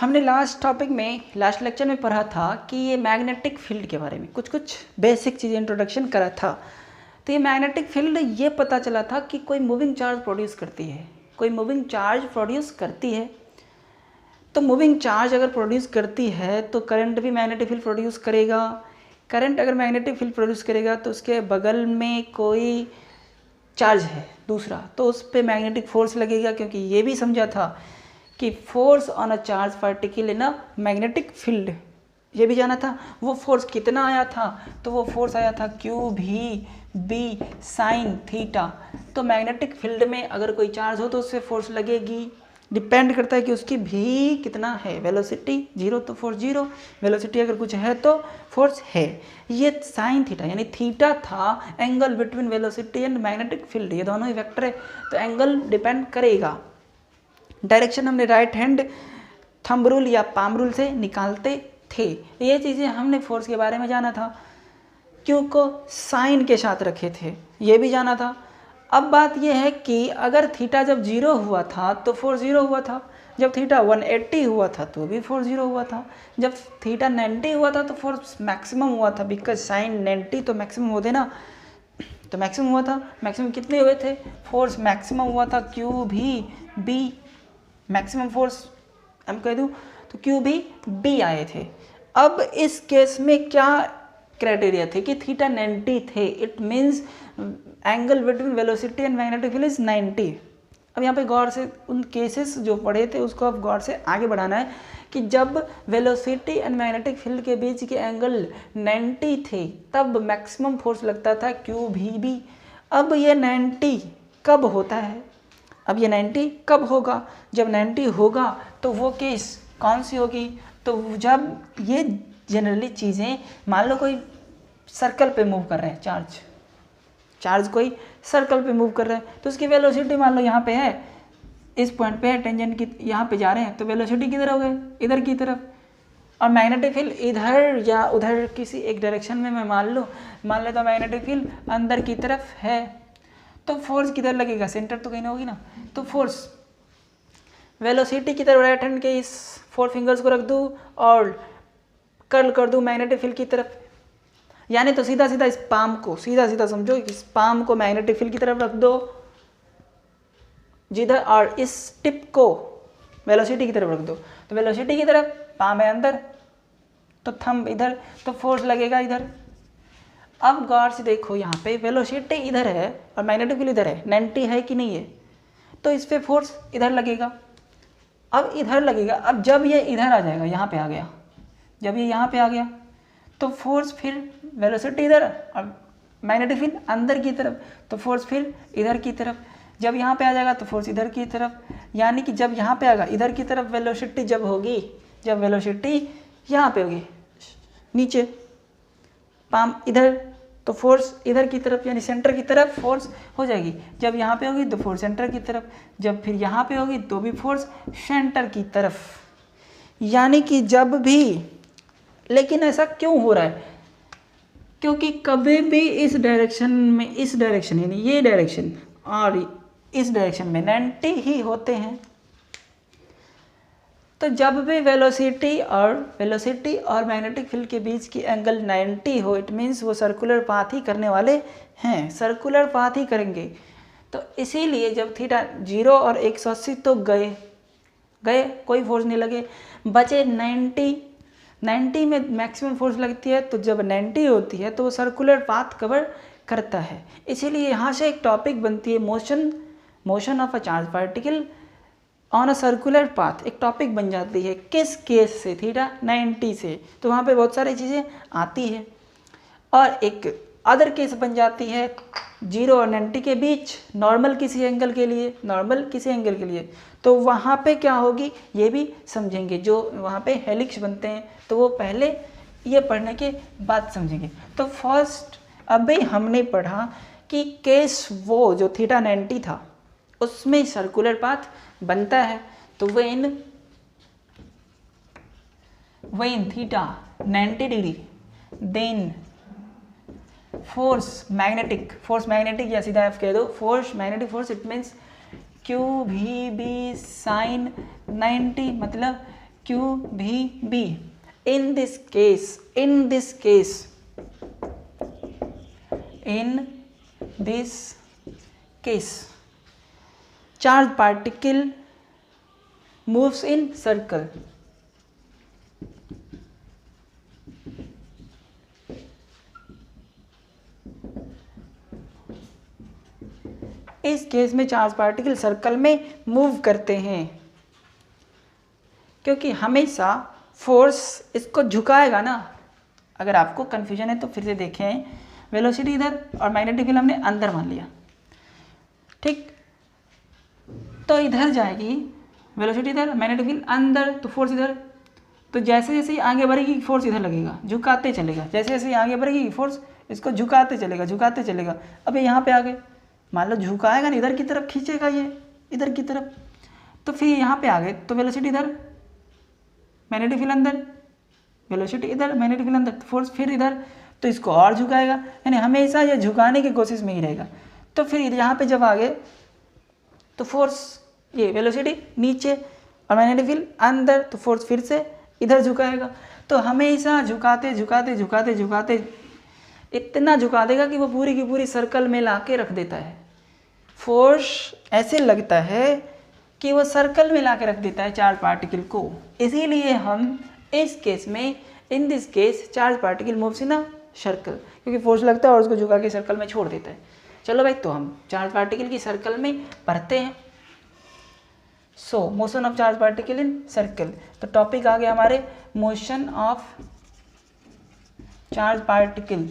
हमने last topic में last lecture में पढ़ा था कि ये मैग्नेटिक फील्ड के बारे में कुछ बेसिक चीज़ें इंट्रोडक्शन करा था। तो ये मैग्नेटिक फील्ड ये पता चला था कि कोई मूविंग चार्ज प्रोड्यूस करती है, कोई मूविंग चार्ज प्रोड्यूस करती है। तो मूविंग चार्ज अगर प्रोड्यूस करती है तो करंट भी मैग्नेटिक फील्ड प्रोड्यूस करेगा। करंट अगर मैग्नेटिक फील्ड प्रोड्यूस करेगा तो उसके बगल में कोई चार्ज है दूसरा, तो उस पर मैग्नेटिक फोर्स लगेगा, क्योंकि ये भी समझा था कि force on a charge particle in a magnetic field, ये भी जाना था। वो फोर्स कितना आया था, तो वो फोर्स आया था Q v B sine theta. तो मैग्नेटिक फील्ड में अगर कोई चार्ज हो तो उससे फोर्स लगेगी, डिपेंड करता है कि उसकी भी कितना है। वेलोसिटी जीरो तो फोर्स जीरो, वेलोसिटी अगर कुछ है तो फोर्स है। ये साइन थीटा यानी थीटा था angle between velocity and magnetic field, ये दोनों ही वेक्टर है तो एंगल डिपेंड करेगा। डायरेक्शन हमने राइट हैंड थंब रूल या पाम रूल से निकालते थे। ये चीज़ें हमने फोर्स के बारे में जाना था, क्यू को साइन के साथ रखे थे, ये भी जाना था। अब बात यह है कि अगर थीटा जब जीरो हुआ था तो फोर्स जीरो हुआ था, जब थीटा 180 हुआ था तो भी फोर्स जीरो हुआ था, जब थीटा 90 हुआ था तो फोर्स मैक्सिमम हुआ था, बिकॉज साइन 90 तो मैक्सिमम होते ना, तो मैक्सिमम हुआ था। मैक्सिमम कितने हुए थे, फोर्स मैक्सिमम हुआ था Q v B, maximum force हम कह दूँ तो क्यू भी बी आए थे। अब इस केस में क्या क्राइटेरिया थे कि थीटा 90 थे, it means angle between velocity and magnetic field is 90। अब यहाँ पे गौर से उन केसेस जो पढ़े थे उसको अब गौर से आगे बढ़ाना है कि जब वेलोसिटी एंड मैग्नेटिक फील्ड के बीच के एंगल 90 थे तब मैक्सिमम फोर्स लगता था क्यू भी बी। अब ये 90 कब होता है, अब ये 90 कब होगा, जब 90 होगा तो वो केस कौन सी होगी, तो जब ये जनरली चीज़ें मान लो कोई सर्कल पे मूव कर रहे हैं, चार्ज कोई सर्कल पे मूव कर रहा है तो उसकी वेलोसिटी मान लो यहाँ पे है, इस पॉइंट पे है, टेंजेंट की यहाँ पे जा रहे हैं तो वेलोसिटी किधर हो गई, इधर की तरफ, और मैग्नेटिक फील्ड इधर या उधर किसी एक डायरेक्शन में मैं मान ले तो मैग्नेटिक फील्ड अंदर की तरफ है, तो फोर्स किधर लगेगा, सेंटर तो कहीं ना होगी ना, तो फोर्स वेलोसिटी की तरफ राइट हैंड के इस 4 फिंगर्स को रख दूँ और कर्ल कर दूँ मैग्नेटिक फील्ड की तरफ, यानी तो सीधा सीधा इस पाम को सीधा समझो, इस पाम को मैग्नेटिक फील्ड की तरफ रख दो जिधर, और इस टिप को वेलोसिटी की तरफ रख दो, तो वेलोसिटी की तरफ, पाम है अंदर तो थंब इधर, तो फोर्स लगेगा इधर। अब गौर से देखो यहाँ पे वेलोसिटी इधर है और मैग्नेटिक फील्ड इधर है, 90 है कि नहीं है, तो इस पे फोर्स इधर लगेगा। अब इधर लगेगा, अब जब ये इधर आ जाएगा, यहाँ पे आ गया, जब ये यहाँ पे आ गया तो फोर्स फिर वेलोसिटी इधर और मैग्नेटिक फील्ड अंदर की तरफ, तो फोर्स फिर इधर की तरफ, जब यहाँ पे आ जाएगा तो फोर्स इधर की तरफ, यानी कि जब यहाँ पे आएगा इधर की तरफ वेलोसिटी जब होगी, जब वेलोसिटी यहाँ पे होगी नीचे, पाम इधर, तो फोर्स इधर की तरफ यानी सेंटर की तरफ फोर्स हो जाएगी, जब यहाँ पे होगी तो फोर्स सेंटर की तरफ, जब फिर यहाँ पे होगी तो भी फोर्स सेंटर की तरफ। यानी कि जब भी, लेकिन ऐसा क्यों हो रहा है, क्योंकि कभी भी इस डायरेक्शन में, इस डायरेक्शन यानी ये डायरेक्शन और इस डायरेक्शन में 90 ही होते हैं, तो जब भी वेलोसिटी और मैग्नेटिक फील्ड के बीच की एंगल 90 हो, इट मीन्स वो सर्कुलर पाथ ही करने वाले हैं, सर्कुलर पाथ ही करेंगे। तो इसीलिए जब थीटा 0 और 180 तो गए कोई फोर्स नहीं लगे, बचे 90 में मैक्सिमम फोर्स लगती है, तो जब 90 होती है तो वो सर्कुलर पाथ कवर करता है। इसीलिए यहाँ से एक टॉपिक बनती है motion of a charge particle on a circular path, एक टॉपिक बन जाती है, किस केस से, थीटा 90 से, तो वहाँ पे बहुत सारी चीज़ें आती है। और एक अदर केस बन जाती है 0 और 90 के बीच, नॉर्मल किसी एंगल के लिए, तो वहाँ पे क्या होगी ये भी समझेंगे। जो वहाँ पे हेलिक्स बनते हैं तो वो पहले ये पढ़ने के बाद समझेंगे। तो फर्स्ट अभी हमने पढ़ा कि केस वो जो थीटा 90 था उसमें सर्कुलर पाथ बनता है, तो when theta 90 degree then force magnetic या सीधा आप कह दो magnetic force, it means q v B sine 90, मतलब q v B. In this case, in this case, in this case charge particle moves in circle. इस case में charge particle circle में move करते हैं, क्योंकि हमेशा फोर्स इसको झुकाएगा ना। अगर आपको कन्फ्यूजन है तो फिर से देखें, वेलोसिटी इधर और मैग्नेटिक फील्ड हमने अंदर मान लिया, ठीक, तो इधर जाएगी वेलोसिटी इधर, मैग्नेटिक फील्ड अंदर, तो फोर्स इधर। तो जैसे जैसे आगे बढ़ेगी फोर्स इधर लगेगा, झुकाते चलेगा, जैसे जैसे आगे बढ़ेगी फोर्स इसको झुकाते चलेगा, झुकाते चलेगा। अब यहाँ पे आगे मान लो झुकाएगा ना, इधर की तरफ खींचेगा ये, इधर की तरफ, तो फिर यहाँ पे आ गए तो वेलोसिटी इधर, मैग्नेटिक फील्ड अंदर, वेलोसिटी इधर, मैग्नेटिक फील्ड अंदर, तो फोर्स फिर इधर, तो इसको और झुकाएगा, यानी हमेशा ये झुकाने की कोशिश में ही रहेगा। तो फिर यहाँ पे जब आ गए तो फोर्स, ये वेलोसिटी नीचे और मैग्नेटिक फील्ड अंदर, तो फोर्स फिर से इधर झुकाएगा। तो हमेशा झुकाते झुकाते झुकाते झुकाते इतना झुका देगा कि वो पूरी की पूरी सर्कल में ला के रख देता है। फोर्स ऐसे लगता है कि वो सर्कल में ला के रख देता है चार्ज पार्टिकल को। इसीलिए हम इस केस में, इन this case charge particle moves in a circle, क्योंकि फोर्स लगता है और उसको झुका के सर्कल में छोड़ देता है। चलो भाई, तो हम चार्ज पार्टिकल की सर्कल में पढ़ते हैं। सो motion of charge particle in circle, तो टॉपिक आ गया हमारे motion of charge particle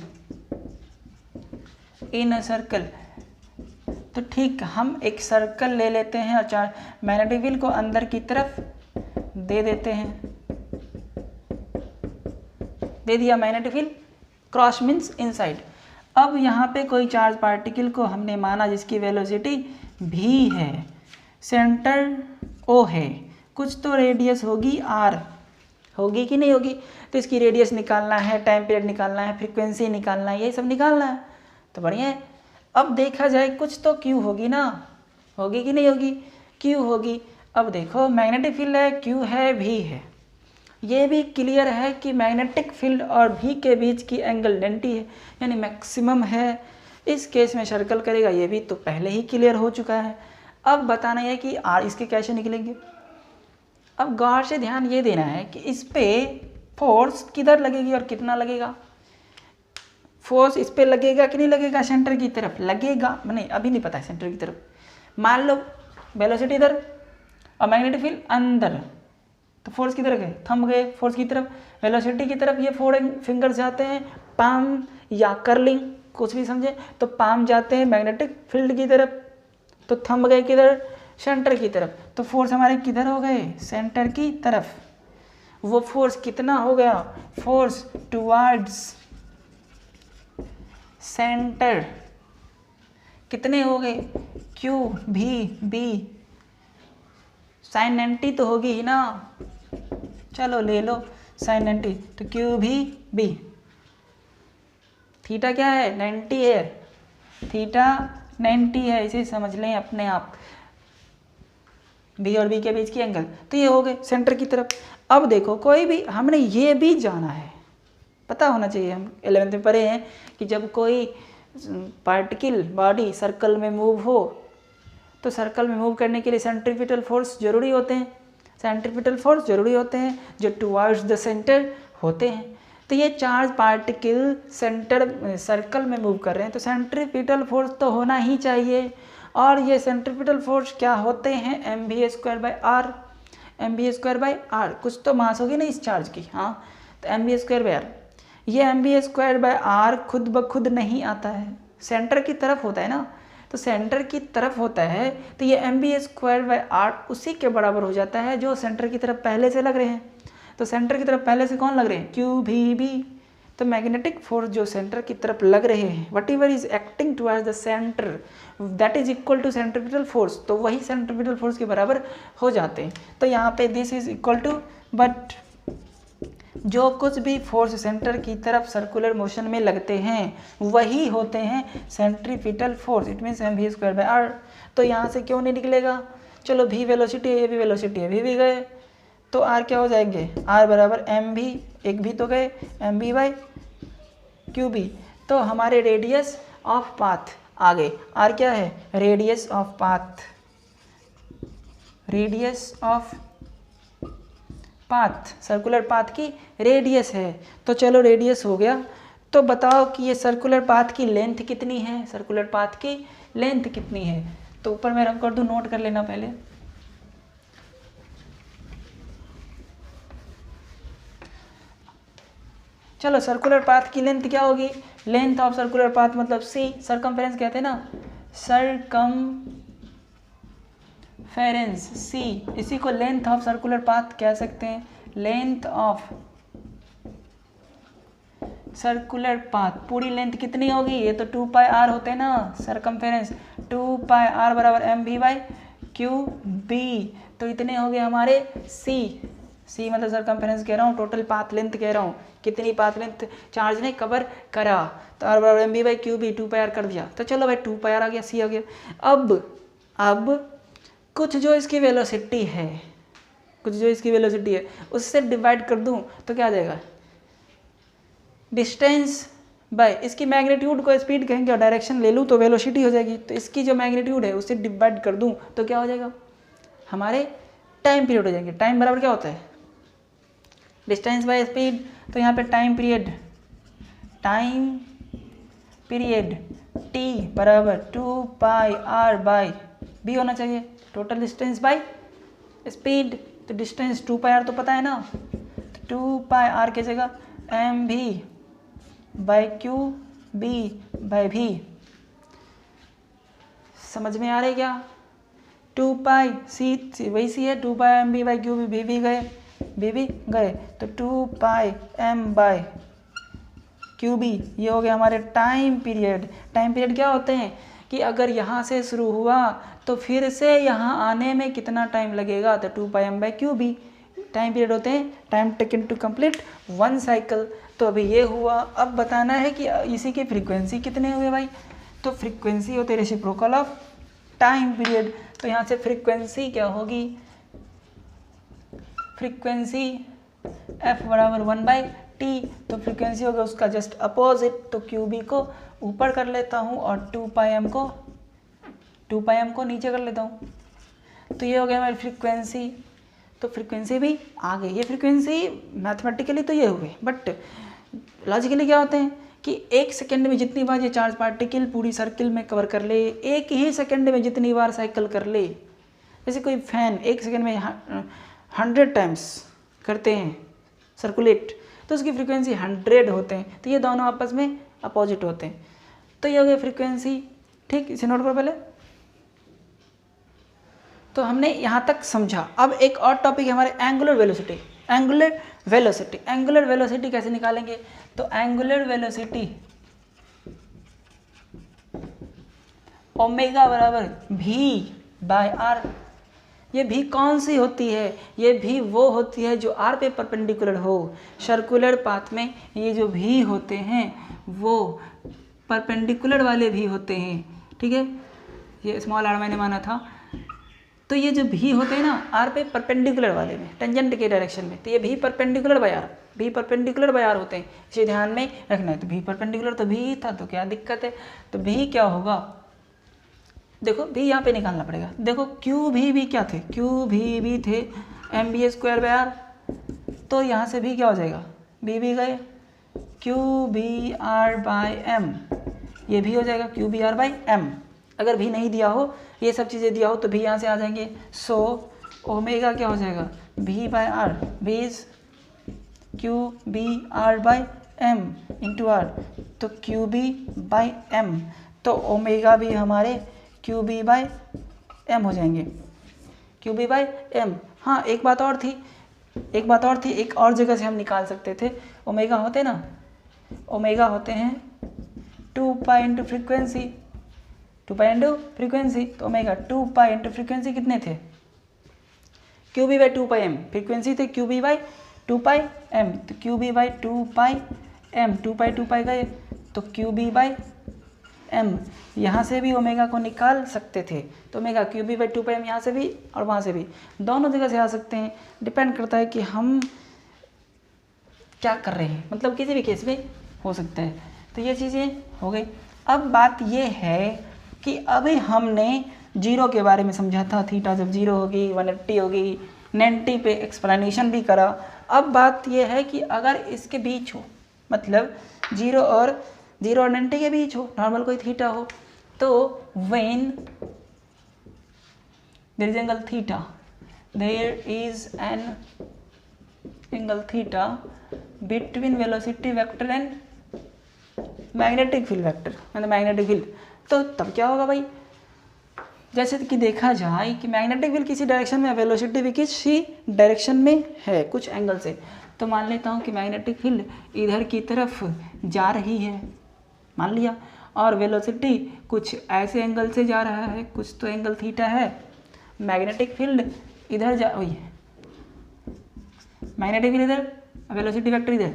in a circle. तो ठीक, हम एक सर्कल ले लेते हैं और चार्ज मैग्नेटिक फील्ड को अंदर की तरफ दे देते हैं, दे दिया magnetic field, cross means inside. अब यहाँ पे कोई चार्ज पार्टिकल को हमने माना जिसकी वेलोसिटी भी है, सेंटर ओ है, कुछ तो रेडियस होगी आर, होगी कि नहीं होगी, तो इसकी रेडियस निकालना है, टाइम पीरियड निकालना है, फ्रीक्वेंसी निकालना है, ये सब निकालना है, तो बढ़िया है। अब देखा जाए कुछ तो क्यू होगी ना, होगी कि नहीं होगी, क्यू होगी। अब देखो मैग्नेटिक फील्ड है, क्यू है, भी है, ये भी क्लियर है कि मैग्नेटिक फील्ड और भी के बीच की एंगल 90 है, यानी मैक्सिमम है। इस केस में सर्कल करेगा, ये भी तो पहले ही क्लियर हो चुका है। अब बताना है कि आर इसके कैसे निकलेंगे। अब गौर से ध्यान ये देना है कि इस पे फोर्स किधर लगेगी और कितना लगेगा। फोर्स इस पे लगेगा कि नहीं लगेगा, सेंटर की तरफ लगेगा, नहीं अभी नहीं पता है सेंटर की तरफ। मान लो वेलोसिटी इधर और मैग्नेटिक फील्ड अंदर, तो फोर्स किधर गए, थंब गए फोर्स की तरफ, वेलोसिटी की तरफ। ये 4 फिंगर्स जाते हैं पाम या कर्लिंग, कुछ भी समझे, तो पाम जाते हैं मैग्नेटिक फील्ड की तरफ, तो थंब गए किधर, सेंटर की तरफ। तो फोर्स हमारे किधर हो गए, सेंटर की तरफ। वो फोर्स कितना हो गया, फोर्स टुवर्ड्स सेंटर कितने हो गए, क्यू भी बी, साइन 90 तो होगी ही ना, चलो ले लो साइन 90, तो क्यू भी बी, थीटा क्या है 90 है, थीटा 90 है, इसे समझ लें अपने आप, बी और बी के बीच की एंगल। तो ये हो गए सेंटर की तरफ। अब देखो कोई भी, हमने ये भी जाना है, पता होना चाहिए, हम 11th में पढ़े हैं कि जब कोई पार्टिकल बॉडी सर्कल में मूव हो तो सर्कल में मूव करने के लिए सेंट्रीपिटल फोर्स जरूरी होते हैं, सेंट्रीपिटल फोर्स जरूरी होते हैं जो टुवर्ड्स द सेंटर होते हैं। तो ये चार्ज पार्टिकल सेंटर सर्कल में मूव कर रहे हैं, तो सेंट्रीपिटल फोर्स तो होना ही चाहिए। और ये सेंट्रीपिटल फोर्स क्या होते हैं, mv²/r, mv²/r, कुछ तो मास होगी ना इस चार्ज की, हाँ, तो mv²/r। ये mv²/r खुद ब खुद नहीं आता है, सेंटर की तरफ होता है ना, तो सेंटर की तरफ होता है, तो ये mv²/r उसी के बराबर हो जाता है जो सेंटर की तरफ पहले से लग रहे हैं। तो सेंटर की तरफ पहले से कौन लग रहे हैं, क्यू भी बी। तो मैग्नेटिक फोर्स जो सेंटर की तरफ लग रहे हैं, whatever is acting towards the centre, that is equal to centripetal force, तो वही सेंट्रीपिटल फोर्स के बराबर हो जाते हैं। तो यहाँ पे this is equal to, but जो कुछ भी फोर्स सेंटर की तरफ सर्कुलर मोशन में लगते हैं वही होते हैं centripetal force, it means mv²/r। तो यहाँ से क्यों नहीं निकलेगा, चलो v वेलोसिटी है, ये भी वेलोसिटी है, v भी गए, तो आर क्या हो जाएंगे, आर बराबर एम भी, एक भी तो गए, m B by Q B. तो हमारे रेडियस ऑफ पाथ आ गए, आर क्या है, radius of path, radius of path, circular path की रेडियस है। तो चलो रेडियस हो गया, तो बताओ कि ये सर्कुलर पाथ की लेंथ कितनी है, सर्कुलर पाथ की लेंथ कितनी है। तो ऊपर मैं रख कर दूं, नोट कर लेना पहले। चलो सर्कुलर पाथ की लेंथ क्या होगी, लेंथ ऑफ सर्कुलर पाथ मतलब सी, सरकमफेरेंस कहते हैं ना, सरकमफेरेंस सी, इसी को लेंथ ऑफ सर्कुलर पाथ कह सकते हैं, लेंथ ऑफ सर्कुलर पाथ। पूरी लेंथ कितनी होगी, ये तो 2 पाई आर होते हैं ना, सरकमफेरेंस 2 पाई आर बराबर m B by Q B. तो इतने हो गए हमारे सी, सी मतलब सरकमफेरेंस कह रहा हूँ, टोटल पाथ लेंथ कह रहा हूँ, कितनी पाथ लेंथ चार्ज ने कवर करा। तो आर बराबर m B by Q B, 2 pi r कर दिया, तो चलो भाई 2 पाई आर आ गया, सी आ गया। अब कुछ जो इसकी वेलोसिटी है, कुछ जो इसकी वेलोसिटी है उससे डिवाइड कर दूँ तो क्या आ जाएगा, डिस्टेंस बाय इसकी मैग्नीट्यूड को स्पीड कहेंगे और डायरेक्शन ले लूँ तो वेलोसिटी हो जाएगी। तो इसकी जो मैग्नीट्यूड है उससे डिवाइड कर दूँ तो क्या हो जाएगा, हमारे टाइम पीरियड हो जाएंगे। टाइम बराबर क्या होता है, डिस्टेंस बाय स्पीड, तो यहाँ पे टाइम पीरियड टी बराबर 2 पाई आर बाई बी होना चाहिए, टोटल डिस्टेंस बाय स्पीड। तो डिस्टेंस 2 पाई आर तो पता है ना, तो 2 पाई आर की जगह एम भी बाई क्यू बी बाई भी। समझ में आ रही क्या, 2 पाई सी वही सी है, 2 pi M B by Q B भी गए, बी भी गए, तो 2 pi M by Q B, ये हो गया हमारे टाइम पीरियड। टाइम पीरियड क्या होते हैं कि अगर यहाँ से शुरू हुआ तो फिर से यहाँ आने में कितना टाइम लगेगा, तो 2 pi M by Q B time period होते हैं, time taken to complete 1 cycle. तो अभी ये हुआ, अब बताना है कि इसी की फ्रीक्वेंसी कितने हुए भाई, तो फ्रीक्वेंसी होती है रेसिप्रोकल ऑफ टाइम पीरियड। तो यहाँ से फ्रीक्वेंसी क्या होगी, फ्रीक्वेंसी f बराबर 1 बाई टी, तो फ्रीक्वेंसी होगा उसका जस्ट अपोजिट। तो क्यू बी को ऊपर कर लेता हूँ और 2 पाई एम को नीचे कर लेता हूँ, तो ये हो गया हमारी फ्रीक्वेंसी। तो फ्रीक्वेंसी भी आ गई, ये फ्रीक्वेंसी मैथमेटिकली तो ये हुए, बट लॉजिकली क्या होते हैं कि 1 सेकेंड में जितनी बार ये चार्ज पार्टिकल पूरी सर्किल में कवर कर ले, 1 ही सेकेंड में जितनी बार साइकिल कर ले, जैसे कोई फैन 1 सेकेंड में 100 टाइम्स करते हैं सर्कुलेट, तो उसकी फ्रीक्वेंसी 100 होते हैं। तो ये दोनों आपस में अपोजिट होते हैं, तो ये हो गई फ्रीक्वेंसी। ठीक, इसे नोट करो पहले। तो हमने यहाँ तक समझा। अब एक और टॉपिक है हमारे एंगुलर वेलोसिटी। एंगुलर वेलोसिटी कैसे निकालेंगे, तो एंगुलर वेलोसिटी ओमेगा बराबर भी बाय आर। ये भी कौन सी होती है, ये भी वो होती है जो आर पे परपेंडिकुलर हो। सर्कुलर पाथ में ये जो भी होते हैं वो परपेंडिकुलर वाले भी होते हैं, ठीक है, ये स्मॉल आर मैंने माना था। तो ये जो भी होते हैं ना आर पे परपेंडिकुलर वाले में, टेंजेंट के डायरेक्शन में, तो ये भी परपेंडिकुलर बाय आर, भी परपेंडिकुलर बाय आर होते हैं, इसे ध्यान में रखना है। तो भी परपेंडिकुलर तो भी था, तो क्या दिक्कत है, तो भी क्या होगा, देखो भी यहाँ पे निकालना पड़ेगा। देखो क्यू भी क्या थे, क्यू भी थे M B square by R, तो यहाँ से भी क्या हो जाएगा, भी गए, Q B R by M, ये भी हो जाएगा Q B R by M. अगर भी नहीं दिया हो, ये सब चीज़ें दिया हो तो भी यहाँ से आ जाएंगे। सो ओमेगा क्या हो जाएगा, भी बाय आर, भी is Q B R by M into R, तो क्यू बी बाई एम, तो ओमेगा भी हमारे क्यू बी बाई एम हो जाएंगे, क्यू बी बाई एम। हाँ एक बात और थी, एक और जगह से हम निकाल सकते थे। ओमेगा होते ना, ओमेगा होते हैं 2 pi into frequency, 2 pi into frequency, तो ओमेगा 2 पाई इंटू फ्रीक्वेंसी कितने थे, Q B by 2 pi M, frequency थे Q B by 2 pi M, तो Q B by 2 pi M, 2 pi गए, तो क्यू बी बाई m, यहाँ से भी ओमेगा को निकाल सकते थे, तो omega cube B by 2πm यहाँ से भी और वहाँ से भी, दोनों जगह से आ सकते हैं। डिपेंड करता है कि हम क्या कर रहे हैं, मतलब किसी भी केस में हो सकता है। तो ये चीज़ें हो गई। अब बात ये है कि अभी हमने जीरो के बारे में समझा था, थीटा जब जीरो होगी 180 होगी, 90 पे एक्सप्लेनेशन भी करा। अब बात ये है कि अगर इसके बीच हो, मतलब जीरो और 90 के बीच हो, नॉर्मल कोई थीटा हो, तो when there is angle theta, there is an angle theta between velocity vector and magnetic field vector, मतलब मैग्नेटिक फील्ड, तो तब क्या होगा भाई, जैसे कि देखा जाए कि मैग्नेटिक फील्ड किसी डायरेक्शन में, वेलोसिटी भी किसी डायरेक्शन में है कुछ एंगल से, तो मान लेता हूँ कि मैग्नेटिक फील्ड इधर की तरफ जा रही है, मान लिया, और वेलोसिटी कुछ ऐसे एंगल से जा रहा है, कुछ तो एंगल थीटा है, मैग्नेटिक फील्ड इधर जा हुई है, मैग्नेटिक फील्ड इधर, वेलोसिटी वेक्टर इधर,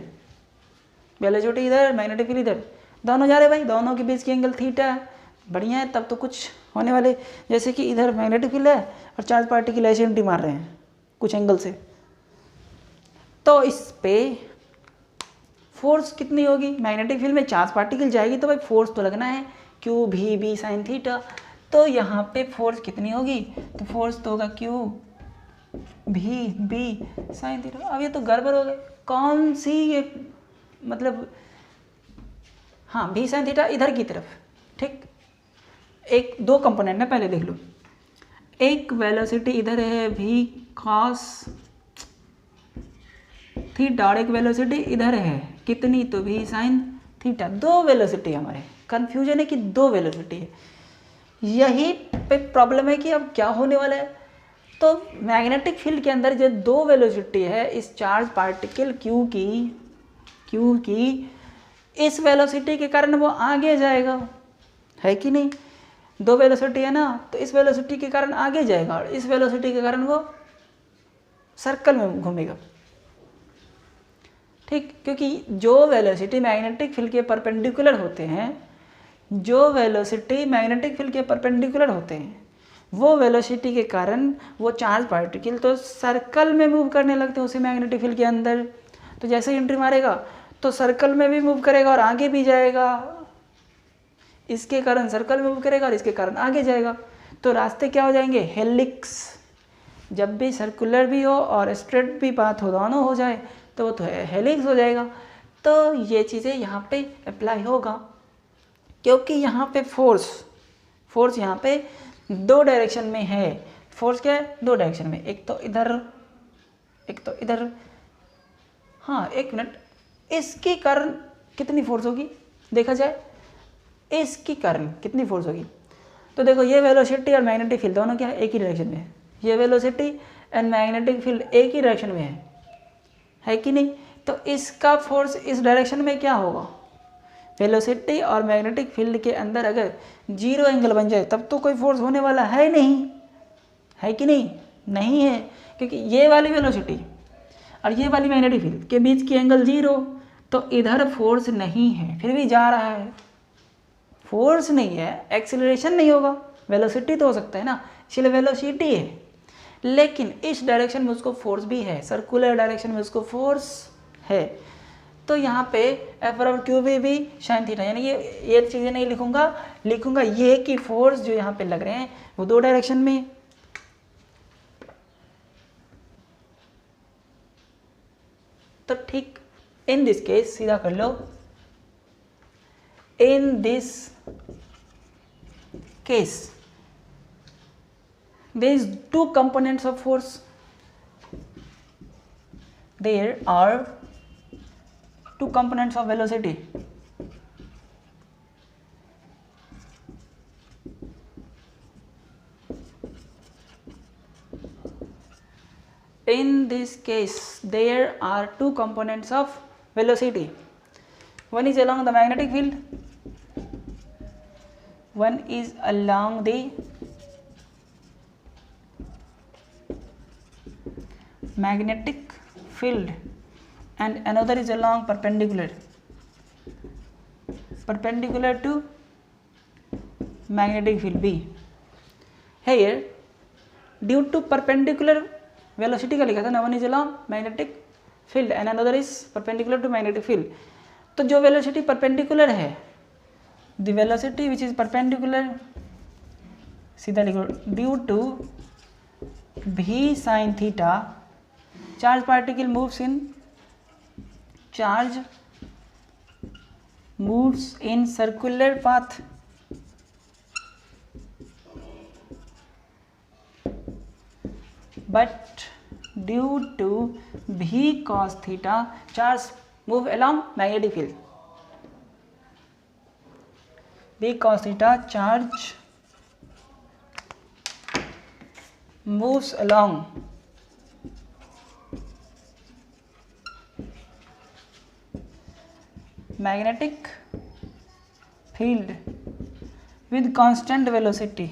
वेलोसिटी इधर, मैग्नेटिक फील्ड इधर, दोनों जा रहे भाई, दोनों के बीच की एंगल थीटा है, बढ़िया है, तब तो कुछ होने वाले, जैसे कि इधर मैग्नेटिक फील्ड है और चार्ज पार्टिकल ऐसे एंटी मार रहे हैं कुछ एंगल से, तो इस पे फोर्स कितनी होगी, मैग्नेटिक फील्ड में चार्ज पार्टिकल जाएगी तो भाई फोर्स तो लगना है, Q v B sine theta, तो यहाँ पे फोर्स कितनी होगी, तो फोर्स तो होगा Q v B sine theta. अब ये तो गड़बड़ हो गए, कौन सी ये, मतलब हाँ भी साइन थीटा इधर की तरफ, ठीक, एक दो कंपोनेंट है, पहले देख लो, एक वेलोसिटी इधर है भी कॉस थीटा और एक वेलोसिटी इधर है कितनी, तो भी साइन थीटा, दो वेलोसिटी हमारे, कंफ्यूजन है कि दो वेलोसिटी है, यही पे प्रॉब्लम है कि अब क्या होने वाला है। तो मैग्नेटिक फील्ड के अंदर जो दो वेलोसिटी है इस चार्ज पार्टिकल क्यू की इस वेलोसिटी के कारण वो आगे जाएगा, है कि नहीं, दो वेलोसिटी है ना, तो इस वेलोसिटी के कारण आगे जाएगा और इस वेलोसिटी के कारण वो सर्कल में घूमेगा, ठीक, क्योंकि जो वेलोसिटी मैग्नेटिक फील्ड के परपेंडिकुलर होते हैं, जो वेलोसिटी मैग्नेटिक फील्ड के परपेंडिकुलर होते हैं, वो वेलोसिटी के कारण वो चार्ज पार्टिकल तो सर्कल में मूव करने लगते हैं उसी मैग्नेटिक फील्ड के अंदर, तो जैसे ही एंट्री मारेगा तो सर्कल में भी मूव करेगा और आगे भी जाएगा, इसके कारण सर्कल में मूव करेगा और इसके कारण आगे जाएगा, तो रास्ते क्या हो जाएंगे, हेलिक्स, जब भी सर्कुलर भी हो और स्ट्रेट भी पाथ हो, दोनों हो जाए तो वो तो हेलिक्स हो जाएगा। तो ये चीज़ें यहाँ पे अप्लाई होगा, क्योंकि यहाँ पे फोर्स यहाँ पे दो डायरेक्शन में है, फोर्स क्या है, दो डायरेक्शन में, एक तो इधर, हाँ एक मिनट, इसके कारण कितनी फोर्स होगी देखा जाए, इसके कारण कितनी फोर्स होगी, तो देखो ये वेलोसिटी और मैग्नेटिक फील्ड दोनों क्या है, एक ही डायरेक्शन में है, ये वेलोसिटी एंड मैग्नेटिक फील्ड एक ही डायरेक्शन में है कि नहीं, तो इसका फोर्स इस डायरेक्शन में क्या होगा, वेलोसिटी और मैग्नेटिक फील्ड के अंदर अगर जीरो एंगल बन जाए तब तो कोई फोर्स होने वाला है नहीं, है कि नहीं है, क्योंकि ये वाली वेलोसिटी और ये वाली मैग्नेटिक फील्ड के बीच की एंगल जीरो, तो इधर फोर्स नहीं है, फिर भी जा रहा है, फोर्स नहीं है, एक्सीलरेशन नहीं होगा, वेलोसिटी तो हो सकता है ना, इसलिए वेलोसिटी है, लेकिन इस डायरेक्शन में उसको फोर्स भी है, सर्कुलर डायरेक्शन में उसको फोर्स है, तो यहाँ पे एफ बराबर क्यू भी साइन थीटा, यानी ये चीज़ें नहीं लिखूंगा ये कि फोर्स जो यहाँ पे लग रहे हैं वो दो डायरेक्शन में, तो ठीक, इन दिस केस सीधा कर लो, in this case there is two components of force, there are two components of velocity, in this case there are two components of velocity, one is along the magnetic field, one is along the magnetic field and another is along perpendicular to magnetic field B. Here due to perpendicular velocity का लिखा था ना, one is along magnetic field and another is perpendicular to magnetic field. तो जो velocity perpendicular है, the velocity which is perpendicular, सीधा लिखो, due to v sin theta, charge particle moves in circular path. But due to v cos theta, charge move along magnetic field. v cos theta, charge moves along magnetic field with constant velocity.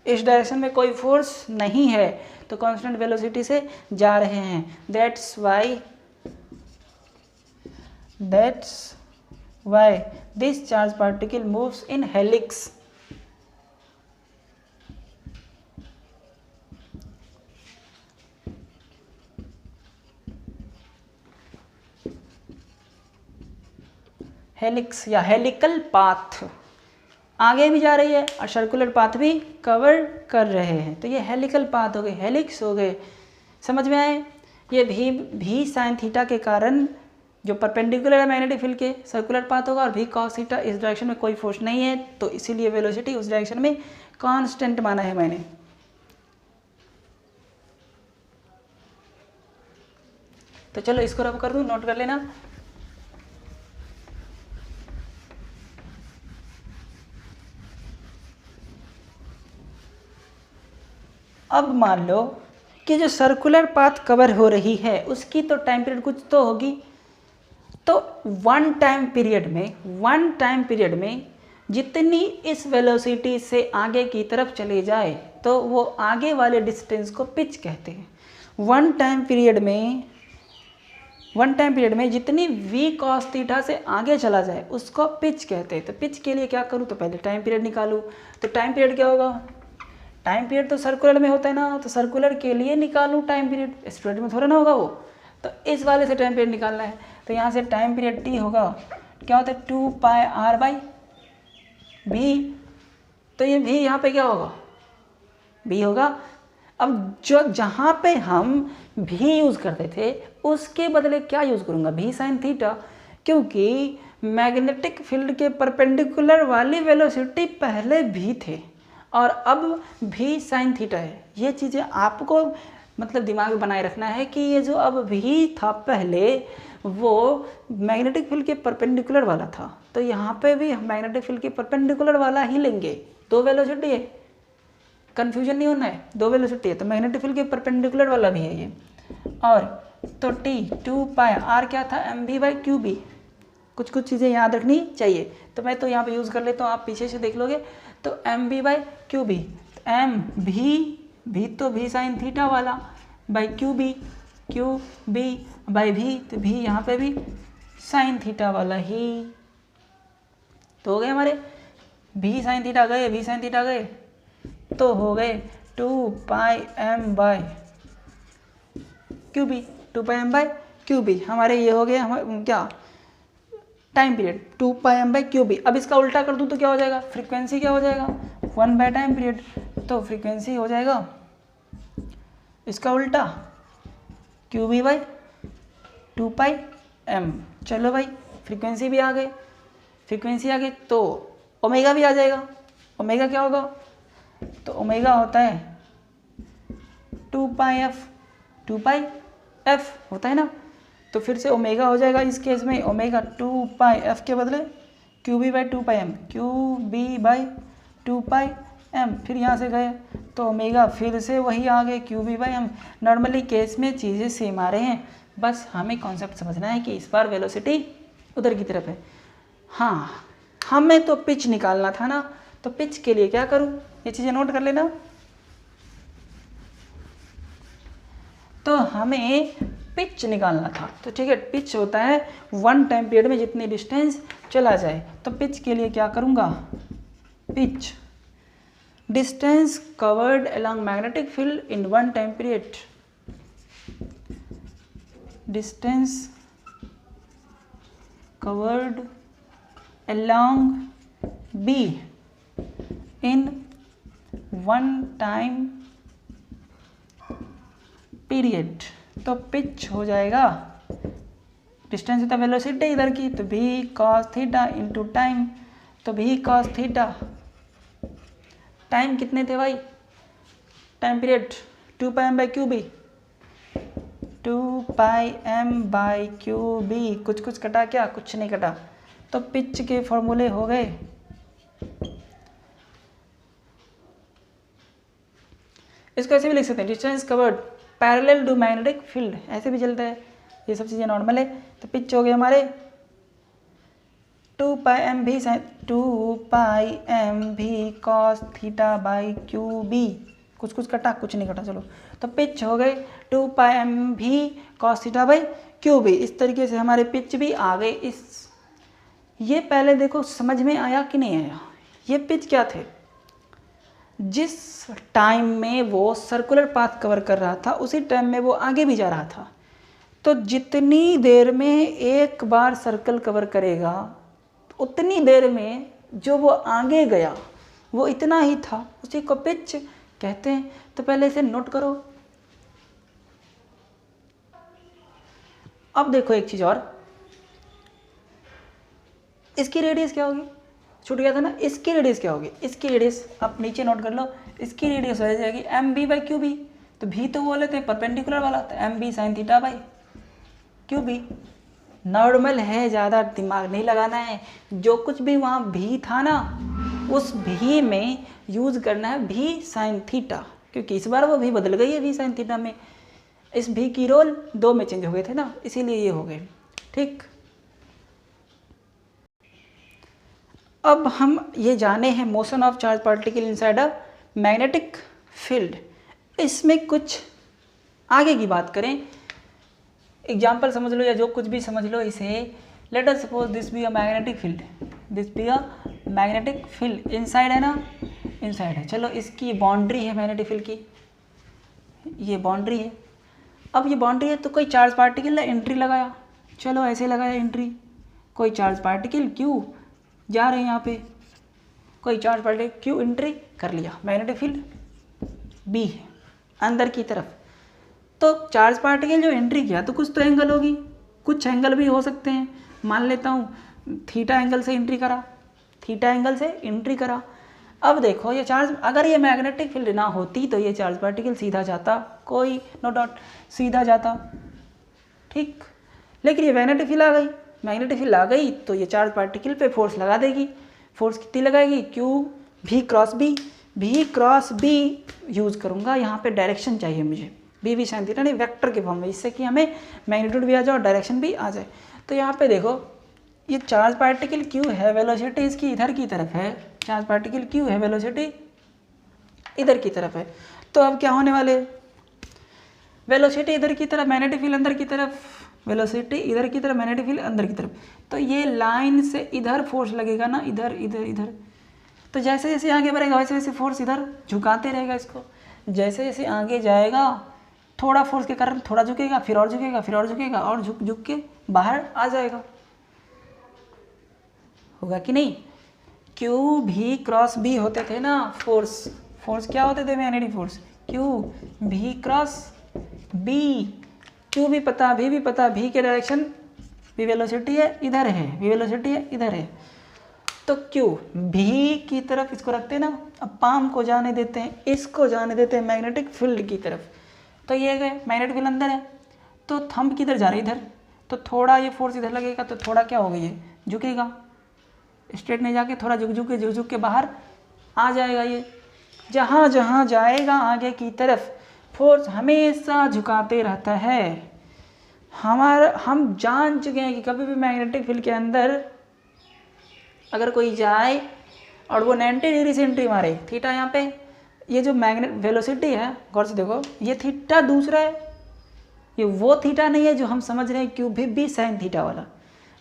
इस direction में कोई force नहीं है तो constant velocity से जा रहे हैं. That's why this charge particle moves in helix. Helix या हेलिकल पाथ, आगे भी जा रही है और सर्कुलर पाथ भी कवर कर रहे हैं, तो ये हेलिकल पाथ हो गए, हेलिक्स हो गए. समझ में आए? ये भी साइन थीटा के कारण जो परपेंडिकुलर है मैग्नेटिक फील्ड के, सर्कुलर पाथ होगा, और भी कॉस थीटा, इस डायरेक्शन में कोई फोर्स नहीं है तो इसीलिए वेलोसिटी उस डायरेक्शन में कांस्टेंट माना है मैंने. तो चलो इसको रब कर दूं, नोट कर लेना. अब मान लो कि जो सर्कुलर पाथ कवर हो रही है उसकी तो टाइम पीरियड कुछ तो होगी, तो वन टाइम पीरियड में जितनी इस वेलोसिटी से आगे की तरफ चले जाए तो वो आगे वाले डिस्टेंस को पिच कहते हैं. वन टाइम पीरियड में जितनी v cos थीटा से आगे चला जाए उसको पिच कहते हैं. तो पिच के लिए क्या करूँ, तो पहले टाइम पीरियड निकालूँ. तो टाइम पीरियड क्या होगा, टाइम पीरियड तो सर्कुलर में होता है ना, तो सर्कुलर के लिए निकालूँ टाइम पीरियड, स्ट्रेट में थोड़ा ना होगा वो, तो इस वाले से टाइम पीरियड निकालना है. तो यहाँ से टाइम पीरियड t होगा, क्या होता है 2πr/v. तो ये v यहाँ पे क्या होगा, v होगा. अब जहाँ पे हम v यूज़ करते थे उसके बदले क्या यूज़ करूँगा, v sin थीटा, क्योंकि मैग्नेटिक फील्ड के परपेंडिकुलर वाली वेलोसिटी पहले v थे और अब भी साइन थीटा है. ये चीज़ें आपको मतलब दिमाग में बनाए रखना है कि ये जो अब भी था पहले वो मैग्नेटिक फील्ड के परपेंडिकुलर वाला था, तो यहाँ पे भी मैग्नेटिक फील्ड के परपेंडिकुलर वाला ही लेंगे. दो वेलोसिटी है, कन्फ्यूजन नहीं होना है, दो वेलोसिटी है तो मैग्नेटिक फील्ड के परपेंडिकुलर वाला भी है ये. और तो t 2πr क्या था, mv/qb. कुछ चीज़ें याद रखनी चाहिए, तो मैं तो यहाँ पे यूज़ कर लेता हूँ, आप पीछे से देख लोगे. तो mv/qb, एम भी तो भी साइन थीटा वाला बाई qb बाई भी, तो भी यहाँ पे भी साइन थीटा वाला ही. तो हो गए हमारे भी साइन थीटा गए, तो हो गए 2πm/qb. हमारे ये हो गया क्या, टाइम पीरियड 2πm/qb. अब इसका उल्टा कर दूं तो क्या हो जाएगा, फ्रीक्वेंसी क्या हो जाएगा, 1 टाइम पीरियड. तो फ्रीक्वेंसी हो जाएगा इसका उल्टा qb/2πm. चलो भाई फ्रीक्वेंसी भी आ गई, तो ओमेगा भी आ जाएगा. ओमेगा क्या होगा, तो ओमेगा होता है 2πf होता है ना, तो फिर से ओमेगा हो जाएगा इस केस में, ओमेगा 2πf के बदले qb/2πm, फिर यहाँ से गए तो ओमेगा फिर से वही आ गए qb/m. नॉर्मली केस में चीज़ें सेम आ रहे हैं, बस हमें कॉन्सेप्ट समझना है कि इस बार वेलोसिटी उधर की तरफ है. हाँ, हमें तो पिच निकालना था ना, तो पिच के लिए क्या करूँ, ये चीज़ें नोट कर लेना. तो हमें पिच निकालना था। तो ठीक है, पिच होता है 1 टाइम पीरियड में जितनी डिस्टेंस चला जाए। तो पिच के लिए क्या करूँगा, pitch distance covered along magnetic field in 1 time period, distance covered along B in 1 time period. तो पिच हो जाएगा, डिस्टेंस होता है वेलोसिटी इधर की, तो v cos theta into time, तो v cos थीटा, टाइम कितने थे भाई, time period 2 pi m by Q B, 2 pi m by Q B. कुछ कटा क्या, कुछ नहीं कटा। तो पिच के फॉर्मूले हो गए। इसको ऐसे भी लिख सकते हैं, distance covered parallel to magnetic field, ऐसे भी चलता है, ये सब चीज़ें नॉर्मल है। तो पिच हो गए हमारे 2 पाई एम भी साइन, 2 पाई एम भी cos theta by Q B. कुछ कटा, कुछ नहीं कटा, चलो। तो पिच हो गए 2 पाई एम भी cos theta by Q B. इस तरीके से हमारे पिच भी आ गए। इस ये पहले देखो समझ में आया कि नहीं आया, ये पिच क्या थे, जिस टाइम में वो सर्कुलर पाथ कवर कर रहा था उसी टाइम में वो आगे भी जा रहा था। तो जितनी देर में एक बार सर्कल कवर करेगा उतनी देर में जो वो आगे गया वो इतना ही था, उसी को पिच कहते हैं। तो पहले इसे नोट करो। अब देखो एक चीज़ और, इसकी रेडियस क्या होगी, छूट गया था ना, इसकी रेडियस क्या होगी, इसकी रेडियस आप नीचे नोट कर लो, इसकी रेडियस हो जाएगी M B by Q B. तो भी तो बोले थे परपेंडिकुलर वाला, तो M B sine theta by Q B. Normal है, ज़्यादा दिमाग नहीं लगाना है, जो कुछ भी वहाँ भी था ना उस भी में यूज़ करना है भी साइन थीटा, क्योंकि इस बार वो भी बदल गई है भी साइन थीटा में। इस भी की रोल 2 में चेंज हो गए थे ना, इसीलिए ये हो गए। ठीक, अब हम ये जाने हैं motion of charge particle inside a magnetic field. इसमें कुछ आगे की बात करें, एग्जाम्पल समझ लो या जो कुछ भी समझ लो इसे। Let us suppose this be a magnetic field, this be a magnetic field, inside है ना, इनसाइड है। चलो इसकी बाउंड्री है मैग्नेटिक फील्ड की, ये बाउंड्री है। अब ये बाउंड्री है तो कोई चार्ज पार्टिकल ने एंट्री लगाया, चलो ऐसे लगाया एंट्री, कोई चार्ज पार्टिकल क्यू जा रहे हैं यहाँ पे, कोई चार्ज पार्टिकल क्यू एंट्री कर लिया, मैग्नेटिक फील्ड बी है अंदर की तरफ। तो चार्ज पार्टिकल जो एंट्री किया तो कुछ तो एंगल होगी, कुछ एंगल भी हो सकते हैं, मान लेता हूँ थीटा एंगल से एंट्री करा, थीटा एंगल से एंट्री करा। अब देखो ये चार्ज, अगर ये मैग्नेटिक फील्ड ना होती तो ये चार्ज पार्टिकल सीधा जाता, कोई नो डाउट सीधा जाता, ठीक। लेकिन ये मैग्नेटिक फील्ड आ गई, मैग्नेटिक फील्ड आ गई तो ये चार्ज पार्टिकल पे फोर्स लगा देगी। फोर्स कितनी लगाएगी, क्यू भी क्रॉस बी, भी क्रॉस बी यूज़ करूँगा। यहाँ पे डायरेक्शन चाहिए मुझे, बी भी साइन थीटा नहीं, वेक्टर के फॉर्म में, इससे कि हमें मैग्नीट्यूड भी आ जाए और डायरेक्शन भी आ जाए। तो यहाँ पे देखो ये चार्ज पार्टिकल क्यू है, वेलोसिटी इसकी इधर की तरफ है, चार्ज पार्टिकल क्यू है, वेलोसिटी इधर की तरफ है। तो अब क्या होने वाले, वेलोसिटी इधर की तरफ, मैग्नेटिक फील्ड अंदर की तरफ, वेलोसिटी इधर की तरफ, मैग्नेटिक फील्ड अंदर की तरफ। तो ये लाइन से इधर फोर्स लगेगा ना, इधर इधर इधर। तो जैसे जैसे आगे बढ़ेगा वैसे वैसे फोर्स इधर झुकाते रहेगा इसको। जैसे जैसे आगे जाएगा थोड़ा फोर्स के कारण थोड़ा झुकेगा, फिर और झुकेगा, फिर और झुकेगा, और झुक झुक के बाहर आ जाएगा। होगा कि नहीं। क्यू भी क्रॉस बी होते थे ना फोर्स, फोर्स क्या होते थे मैग्नेटिक फोर्स, क्यू भी क्रॉस बी। क्यू भी पता, भी पता, भी के डायरेक्शन, भी वेलोसिटी है इधर है, भी वेलोसिटी है इधर है। तो क्यू भी की तरफ इसको रखते हैं ना, अब पाम को जाने देते हैं, इसको जाने देते हैं मैग्नेटिक फील्ड की तरफ। तो ये गए मैग्नेटिक फील्ड अंदर है, तो थंब किधर जा रही इधर, तो थोड़ा ये फोर्स इधर लगेगा तो थोड़ा क्या होगा, ये झुकेगा, स्ट्रेट नहीं जाके थोड़ा झुक के बाहर आ जाएगा। ये जहाँ जहाँ जाएगा आगे की तरफ फोर्स हमेशा झुकाते रहता है। हम जान चुके हैं कि कभी भी मैग्नेटिक फील्ड के अंदर अगर कोई जाए और वो 90 डिग्री से एंट्री मारे, थीटा यहाँ पे, ये जो मैग्नेट वेलोसिटी है गौर से देखो, ये थीटा दूसरा है, ये वो थीटा नहीं है जो हम समझ रहे हैं क्यू भी साइन थीटा वाला।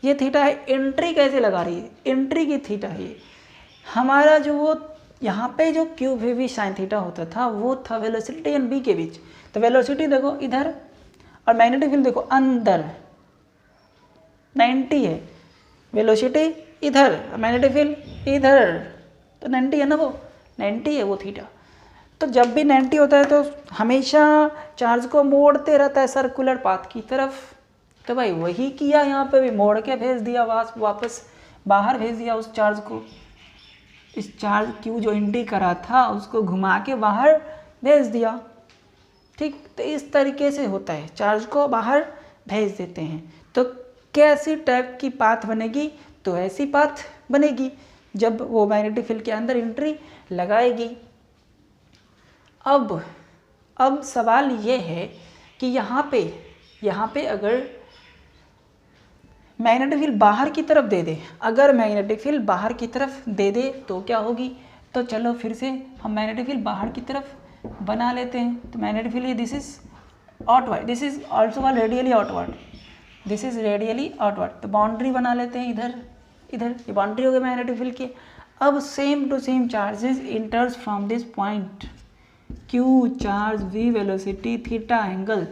ये थीटा है एंट्री कैसे लगा रही है, एंट्री की थीटा है ये। हमारा जो वो यहाँ पे जो क्यू भी साइन थीटा होता था वो था वेलोसिटी एंड बी के बीच। तो वेलोसिटी देखो इधर और मैग्नेटिक फील्ड देखो अंदर 90 है, वेलोसिटी इधर मैग्नेटिक फील्ड इधर, तो 90 है ना, वो 90 है वो थीटा। तो जब भी 90 होता है तो हमेशा चार्ज को मोड़ते रहता है सर्कुलर पाथ की तरफ। तो भाई वही किया यहाँ पे भी, मोड़ के भेज दिया वापस बाहर भेज दिया उस चार्ज को। इस चार्ज क्यू जो एंट्री करा था उसको घुमा के बाहर भेज दिया। ठीक, तो इस तरीके से होता है, चार्ज को बाहर भेज देते हैं। तो कैसी टाइप की पाथ बनेगी, तो ऐसी पाथ बनेगी जब वो मैग्नेटिक फील्ड के अंदर एंट्री लगाएगी। अब सवाल ये है कि यहाँ पे अगर मैग्नेटिक फील्ड बाहर की तरफ दे दे, अगर मैग्नेटिक फील्ड बाहर की तरफ दे दे तो क्या होगी। तो चलो फिर से हम मैग्नेटिक फील्ड बाहर की तरफ बना लेते हैं। तो magnetic field this is outward, this is also called radially outward, this is radially outward. तो बाउंड्री बना लेते हैं इधर ये बाउंड्री हो गई मैग्नेटिक फील्ड की। अब same to same charges enters from this point, Q charge V velocity theta angle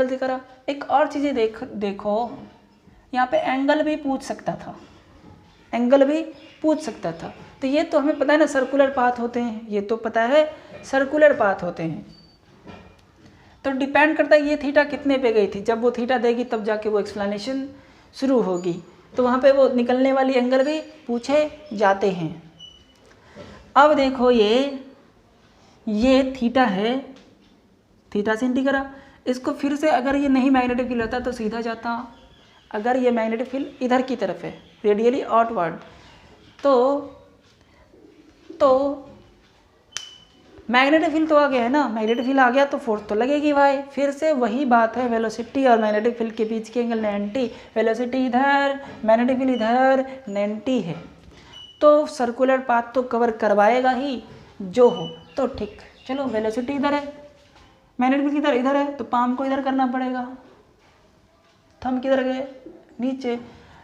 से करा। एक और चीज़ें देखो यहाँ पे एंगल भी पूछ सकता था, तो ये तो हमें पता है ना सर्कुलर पाथ होते हैं, ये तो पता है सर्कुलर पाथ होते हैं। तो डिपेंड करता है ये थीटा कितने पे गई थी, जब वो थीटा देगी तब जाके वो एक्सप्लेनेशन शुरू होगी। तो वहाँ पे वो निकलने वाली एंगल भी पूछे जाते हैं। अब देखो ये थीटा है, थीटा से एंट्री करा, इसको फिर से अगर ये नहीं मैग्नेटिक फील्ड होता तो सीधा जाता। अगर ये मैग्नेटिक फील्ड इधर की तरफ है रेडियली आउटवर्ड, तो मैग्नेटिक फील्ड तो आ गया है ना, मैग्नेटिक फील्ड आ गया तो फोर्स तो लगेगी भाई। फिर से वही बात है, वेलोसिटी और मैग्नेटिक फील्ड के बीच की एंगल 90, वेलोसिटी इधर मैग्नेटिक फील्ड इधर 90 है, तो सर्कुलर पाथ तो कवर करवाएगा ही जो हो। तो ठीक, चलो वेलोसिटी इधर है, मैग्नेटिक फील्ड इधर है, तो पाम को इधर करना पड़ेगा। थंब किधर गए, नीचे,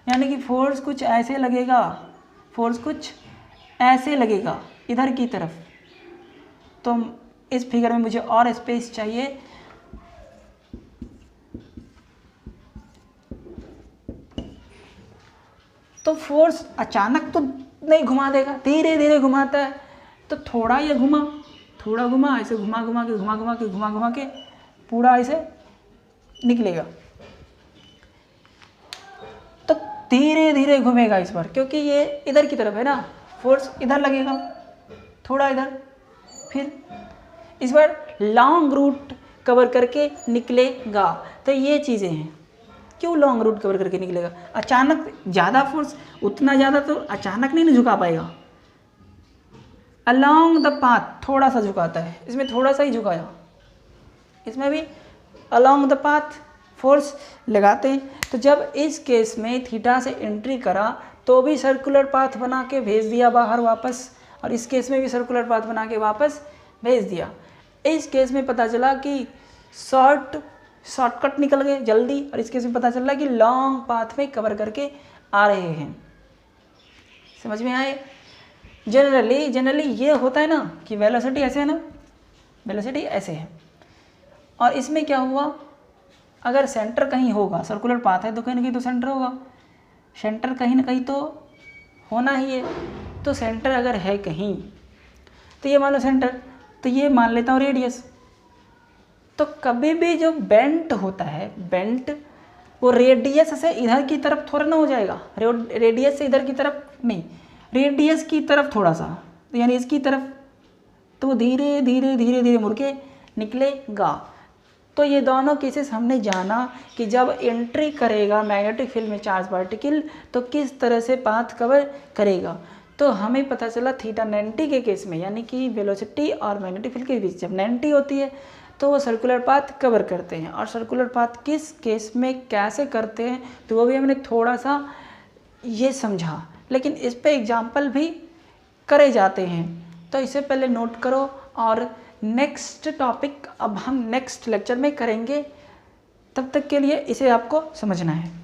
यानी कि फोर्स कुछ ऐसे लगेगा इधर की तरफ। तो इस फिगर में मुझे और स्पेस चाहिए, तो फोर्स अचानक तो नहीं घुमा देगा, धीरे धीरे घुमाता है। तो थोड़ा ये थोड़ा घुमा, ऐसे घुमा के पूरा ऐसे निकलेगा। तो धीरे धीरे घूमेगा इस बार, क्योंकि ये इधर की तरफ है ना, फोर्स इधर लगेगा, थोड़ा इधर, फिर इस बार लॉन्ग रूट कवर करके निकलेगा। तो ये चीज़ें हैं, क्यों लॉन्ग रूट कवर करके निकलेगा। अचानक ज़्यादा फोर्स, उतना ज़्यादा तो अचानक नहीं झुका पाएगा। अलोंग द पाथ थोड़ा सा झुकाता है, इसमें थोड़ा सा ही झुकाया, इसमें भी अलोंग द पाथ फोर्स लगाते हैं। तो जब इस केस में थीटा से एंट्री करा तो भी सर्कुलर पाथ बना के भेज दिया बाहर वापस, और इस केस में भी सर्कुलर पाथ बना के वापस भेज दिया। इस केस में पता चला कि शॉर्टकट निकल गए जल्दी, और इस केस में पता चला कि लॉन्ग पाथ में कवर करके आ रहे हैं। समझ में आए। जनरली ये होता है ना कि वेलोसिटी ऐसे है ना, वेलोसिटी ऐसे है, और इसमें क्या हुआ, अगर सेंटर कहीं होगा, सर्कुलर पाथ है तो कहीं ना कहीं तो सेंटर होगा, सेंटर कहीं ना कहीं तो होना ही है। तो सेंटर अगर है कहीं, तो ये मान लो सेंटर, तो ये मान लेता हूँ रेडियस। तो कभी भी जो बेंट होता है, बेंट वो रेडियस से इधर की तरफ थोड़ा ना हो जाएगा, रेडियस से इधर की तरफ नहीं, रेडियस की तरफ थोड़ा सा, यानी इसकी तरफ, तो वो धीरे धीरे मुड़ के निकलेगा। तो ये दोनों केसेस हमने जाना कि जब एंट्री करेगा मैग्नेटिक फील्ड में चार्ज पार्टिकल तो किस तरह से पाथ कवर करेगा। तो हमें पता चला थीटा 90 के केस में, यानी कि वेलोसिटी और मैग्नेटिक फील्ड के बीच जब 90 होती है तो वो सर्कुलर पाथ कवर करते हैं। और सर्कुलर पाथ किस केस में कैसे करते हैं तो वो भी हमने थोड़ा सा ये समझा, लेकिन इस पे एग्जाम्पल भी करे जाते हैं। तो इसे पहले नोट करो और नेक्स्ट टॉपिक अब हम नेक्स्ट लेक्चर में करेंगे, तब तक के लिए इसे आपको समझना है।